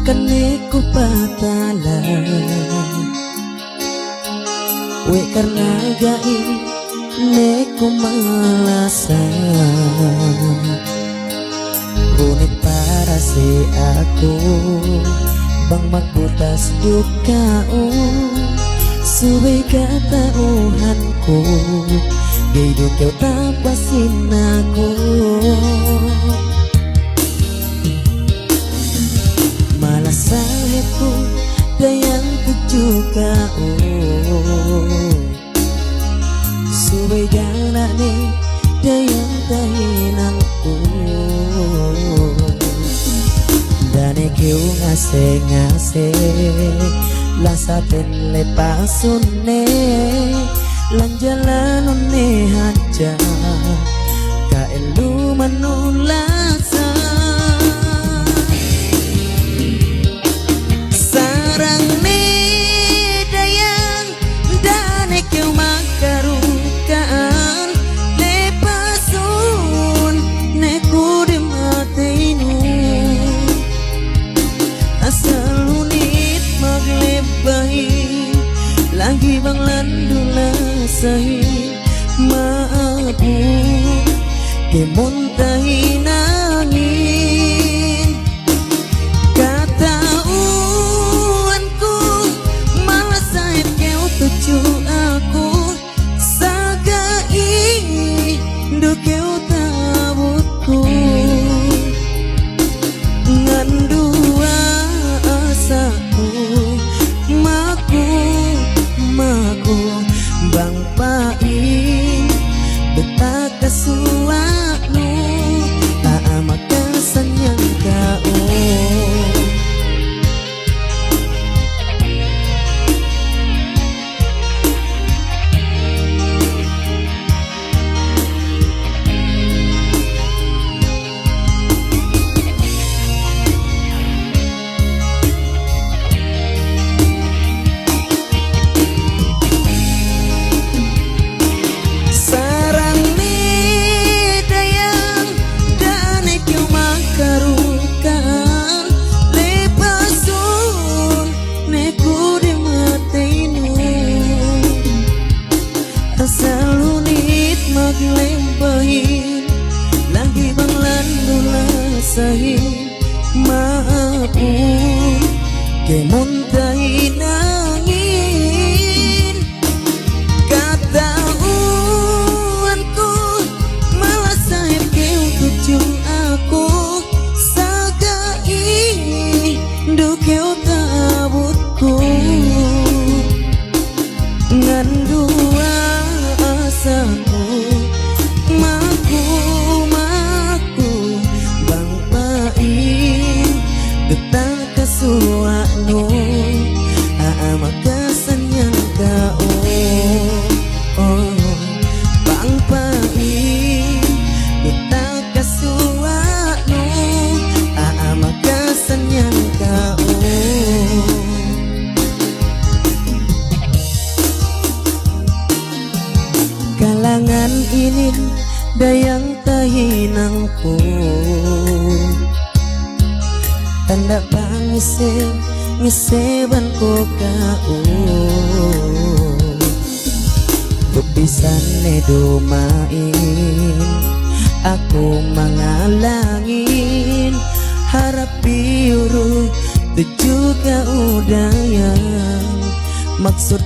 Kaniku patalan we karena gai neku malasan Kunit para si aku bang magbutas dukao suway katauhanku gay dukaw tapasin ako malasahit ko dayang tujuh kao suway gana ni dayang tahinanku dane kiu ngase lasatin lepasun ne lanjalanon ne haja kaelu manulasa sarang ne dayang dane kiu makarukaan lepasun ne kudim hatinu asal unit maglebahi lagi bang landulasahi maabu kemuntahi nangin katauanku malasahit kau tuju aku sagai dukeu tabutku ngandua asaku maku bang pain betak kasuanu makasan yang kau lagi bang landulasahi maapun kemuntahi nangin katauanku malasahit keu tuju aku sagai dukeu tabutku ngandua asaku suano makasan yang kau bang pain betang kasuano makasan yang kau kalangan ini dayang tahinangku tanda ngiseban ko kau bebisan ne dumain aku mangalangin harap biuru tuju kau dayang maksud